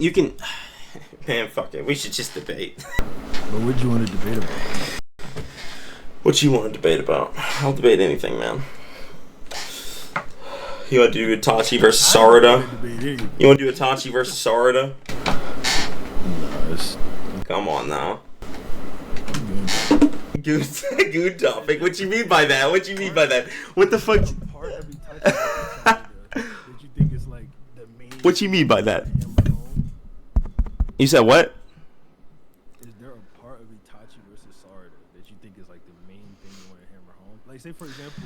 You can... Man, fuck it. We should just debate. But what do you want to debate about? What you want to debate about? I'll debate anything, man. You want to do Itachi versus Sarada? You want to do Itachi versus Sarada? No, Come on now. Good topic. What you mean by that? What you mean by that? What the fuck? What you mean by that? You said what? Is there a part of Itachi versus Sarada that you think is like the main thing you want to hammer home? Like, say for example,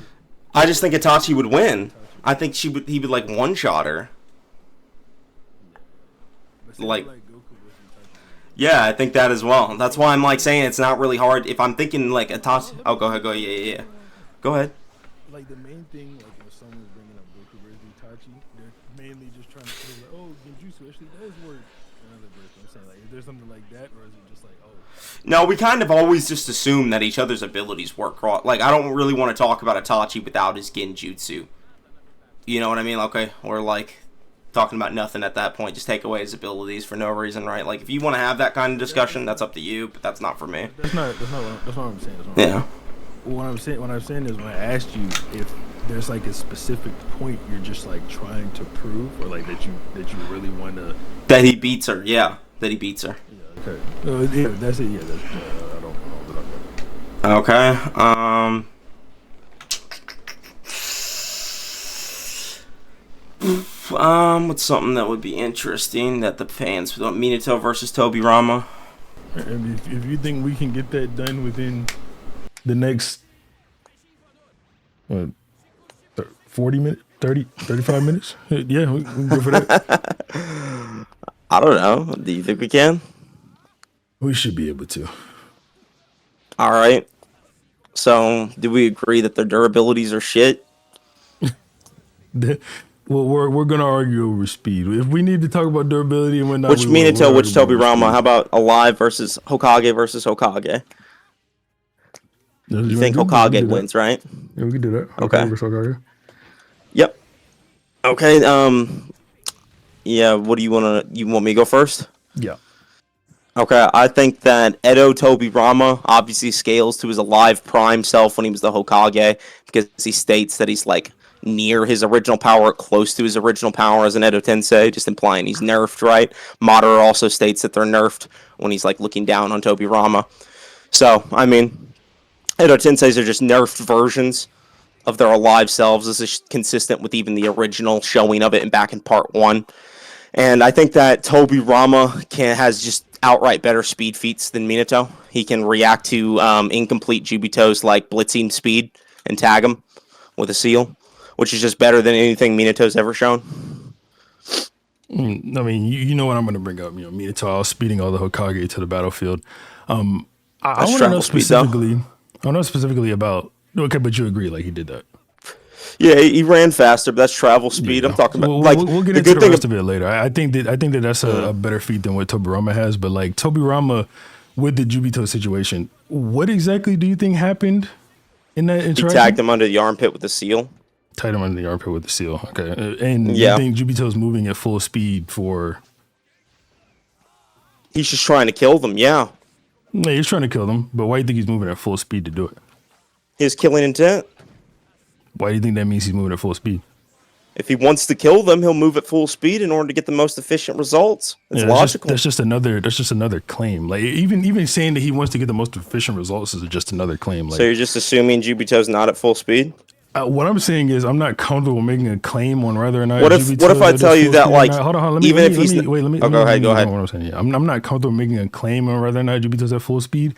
I just think Itachi would win. I think he would like one-shot her. Like, yeah, I think that as well. That's why I'm like saying it's not really hard. If I'm thinking like Itachi, oh, go ahead, yeah. Go ahead. Like the main thing, like when someone's bringing up Goku versus Itachi, they're mainly just trying to say like, oh, Genjutsu actually does work. I'm saying like, is there something like that, or is it just like, oh? No, we kind of always just assume that each other's abilities work. Like, I don't really want to talk about Itachi without his Genjutsu. You know what I mean? Okay, or like talking about nothing at that point. Just take away his abilities for no reason, right? Like, if you want to have that kind of discussion, that's up to you, but that's not for me. That's not what I'm saying. Yeah. What I'm saying is when I asked you if there's like a specific point you're just like trying to prove, or like that you really want to. That he beats her. Yeah, that he beats her. Yeah. Okay. Yeah, that's it. Yeah. That's, I don't know. Okay. What's something that would be interesting that the fans would want? Minato versus Tobirama. And if you think we can get that done within the next 40 minutes, 35 minutes, yeah, we can go for that. I don't know. Do you think we can? We should be able to. All right. So, do we agree that their durabilities are shit? Well, we're gonna argue over speed. If we need to talk about durability and whatnot, Which Minato, which Tobirama? How about Alive versus Hokage? You think Hokage wins, right? Yeah, we can do that. Okay. Hokage. Yep. Okay. Yeah. What do you want to? You want me to go first? Yeah. Okay. I think that Edo Tobirama obviously scales to his Alive Prime self when he was the Hokage, because he states that he's like near his original power, close to his original power as an Edo Tensei, just implying he's nerfed, right? Madara also states that they're nerfed when he's like looking down on Tobirama. So, I mean, Edo Tenseis are just nerfed versions of their alive selves. This is consistent with even the original showing of it back in part 1. And I think that Tobirama has just outright better speed feats than Minato. He can react to incomplete Jubitos like blitzing speed and tag him with a seal, which is just better than anything Minato's ever shown. I mean, you know what I'm going to bring up. You know, Minato speeding all the Hokage to the battlefield. I want to know specifically. I don't know specifically about. Okay, but you agree, like he did that. Yeah, he ran faster, but that's travel speed. Yeah. I'm talking about. We'll get into the rest of it later. I think that that's a better feat than what Tobirama has. But like Tobirama with the Jubito situation, what exactly do you think happened in that interaction? He tagged him under the armpit with a seal. Tied him under the armpit with the seal. Okay. And you think Jubito's moving at full speed for... He's just trying to kill them, yeah. No, he's trying to kill them, but why do you think he's moving at full speed to do it? His killing intent. Why do you think that means he's moving at full speed? If he wants to kill them, he'll move at full speed in order to get the most efficient results. It's logical. That's just another claim. Like even saying that he wants to get the most efficient results is just another claim. Like, so you're just assuming Jubito's not at full speed? What I'm saying is I'm not comfortable making a claim on whether or not. What if I tell you that, like, hold on, go ahead. Go ahead. What I'm saying, yeah, I'm not comfortable making a claim on whether or not Jubito's at full speed.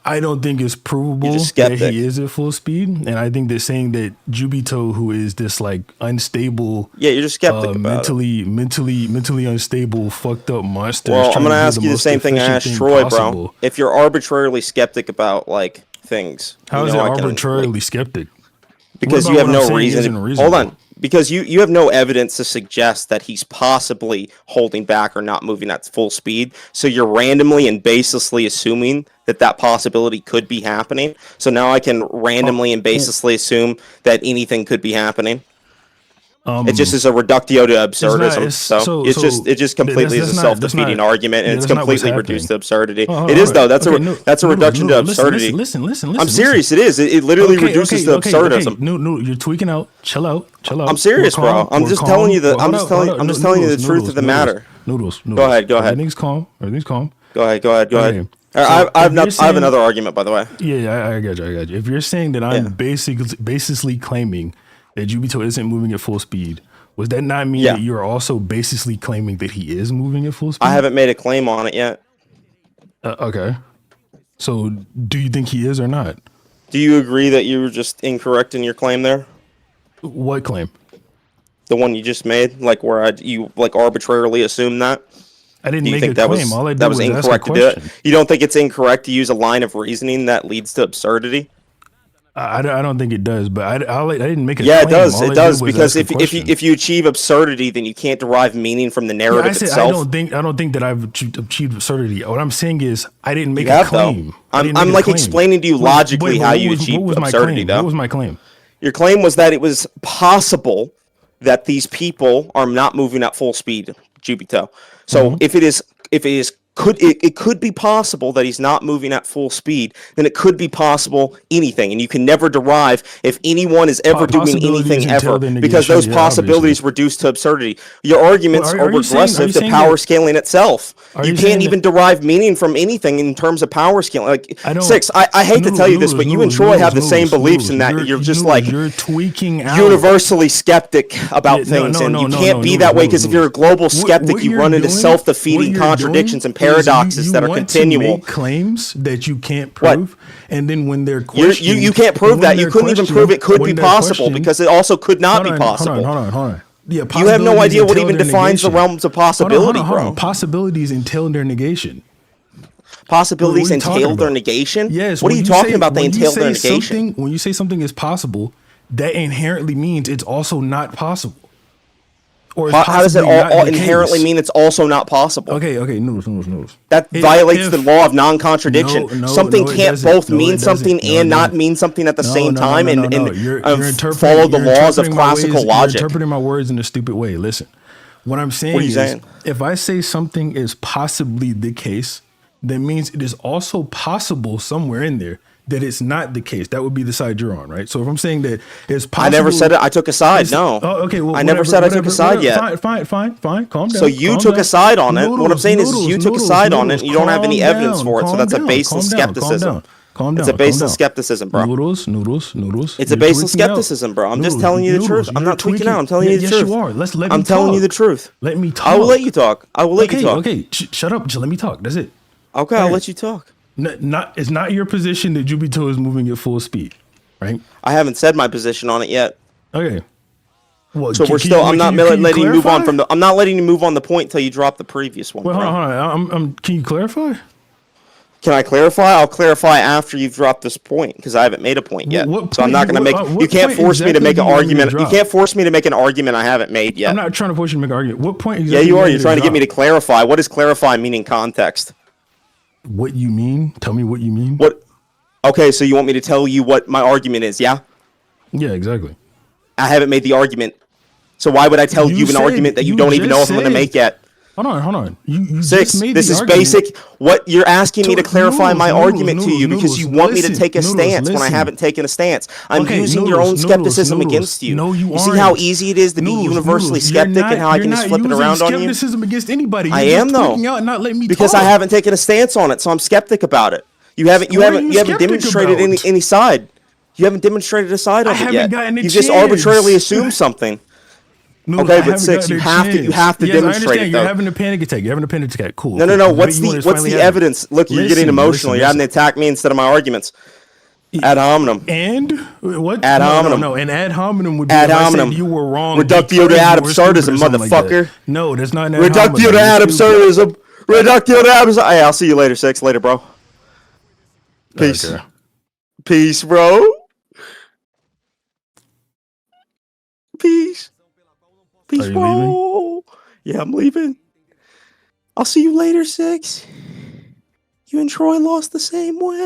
I don't think it's provable that he is at full speed, and I think they're saying that Jubito, who is this like unstable, you're just skeptic about mentally unstable, fucked up monster. Well, I'm gonna ask you the same thing I asked Troy, bro. If you're arbitrarily skeptic about like things, how is it arbitrarily skeptic? Because you have no reason. Hold on. Because you have no evidence to suggest that he's possibly holding back or not moving at full speed. So you're randomly and baselessly assuming that possibility could be happening. So now I can randomly and baselessly assume that anything could be happening. It just is a reductio to absurdism. It just completely is a self-defeating argument, and it's completely reduced to absurdity. It is though. That's a reduction to absurdity. Listen. I'm serious. It is. It literally reduces to absurdism. No, you're tweaking out. Chill out. I'm serious, bro. I'm just telling you the. I'm just telling you the truth of the matter. Noodles. Go ahead. Everything's calm. Go ahead. I have another argument, by the way. Yeah, I got you. If you're saying that I'm basically claiming that Yubito isn't moving at full speed, does that not mean that you're also basically claiming that he is moving at full speed? I haven't made a claim on it yet. Okay. So, do you think he is or not? Do you agree that you were just incorrect in your claim there? What claim? The one you just made, like where you arbitrarily assumed that. I didn't make a claim. All I did was incorrect ask a question. to do it. You don't think it's incorrect to use a line of reasoning that leads to absurdity? I don't think it does, but I didn't make a claim. Yeah, it does. It does, because if you achieve absurdity, then you can't derive meaning from the narrative itself. I don't think that I've achieved absurdity. What I'm saying is I didn't make a claim. I'm like explaining to you logically how you achieved absurdity, though. What was my claim? Your claim was that it was possible that these people are not moving at full speed, Jubito. So if it could be possible that he's not moving at full speed, then it could be possible anything, and you can never derive if anyone is ever doing anything ever, because those possibilities reduce to absurdity. Your arguments are regressive to power scaling itself. You can't even derive meaning from anything in terms of power scaling. Like I hate to tell you this, but you and Troy have the same beliefs in that you're just like you're tweaking out. Universally skeptic about things, and you can't be that way, because if you're a global skeptic, you run into self-defeating contradictions and paradoxes that are continual. Make claims that you can't prove, and then when they're questioned, you can't prove that. You couldn't even prove it could be possible, because it also could not be possible. Hold on. Yeah, you have no idea what even defines the realms of possibility, bro. Possibilities entail their negation. Possibilities entail their negation? Yes. What are you talking about? They entail their negation. When you say something is possible, that inherently means it's also not possible. Or how does it all inherently mean it's also not possible? Okay, Noodles. That violates the law of non-contradiction. Something can't both mean something and not mean something at the same time, and follow the laws of classical logic. You're interpreting my words in a stupid way. Listen, what I'm saying is, if I say something is possibly the case, that means it is also possible somewhere in there that it's not the case. That would be the side you're on, right? So if I'm saying that it's possible, I never said it. I took a side. No. Oh, okay. Well, I never said I took a side yet. Fine. Calm down. So you took a side on it. What I'm saying is you took a side on it, and you don't have any evidence for it. So that's a baseless skepticism. Calm down. It's a baseless skepticism, bro. Noodles. It's a baseless skepticism, bro. I'm just telling you the truth. I'm not tweaking out. I'm telling you the truth. Yes, you are. Let me talk. I'm telling you the truth. Let me talk. I will let you talk. Okay. Shut up. Just let me talk. That's it. Okay, I'll let you talk. It's not your position that Jubito is moving at full speed, right? I haven't said my position on it yet. Okay. Well, so I'm not letting you move on from the. I'm not letting you move on the point until you drop the previous one. Wait, hold on. Can you clarify? Can I clarify? I'll clarify after you've dropped this point, because I haven't made a point yet. So I'm not going to make. You can't force me to make an argument. You can't force me to make an argument I haven't made yet. I'm not trying to force you to make an argument. What point exactly? Yeah, you are. You're trying to get me to clarify. What does clarify mean in context? What you mean? Tell me what you mean. What? Okay, so you want me to tell you what my argument is? Yeah. Yeah, exactly. I haven't made the argument, so why would I tell you an argument that you don't even know if I'm going to make yet? Hold on. You Six. This is basic. What you're asking me to clarify my argument to you, because you want me to take a stance when I haven't taken a stance. I'm using your own skepticism against you. No, you aren't. See how easy it is to be universally skeptic and how I can just flip it around on you? Skepticism against anybody. I am though, because I haven't taken a stance on it, so I'm skeptic about it. You haven't demonstrated any side. You haven't demonstrated a side of it yet. You just arbitrarily assumed something. Okay, but Six, you have to demonstrate it, though. You're having a panic attack. Cool. No. What's the evidence? Look, you're getting emotional. You're having to attack me instead of my arguments. Ad hominem. And what? Ad hominem. No. And ad hominem would be ad hominem. You were wrong. Reductio to ad absurdism, motherfucker. Like no, that's not an ad hominem. Reductio to ad absurdism. Reductio to ad absurdism. Hey, I'll see you later, Six. Later, bro. Peace. Okay. Peace, bro. Peace. Peace, bro. Yeah, I'm leaving. I'll see you later, Six. You and Troy lost the same way.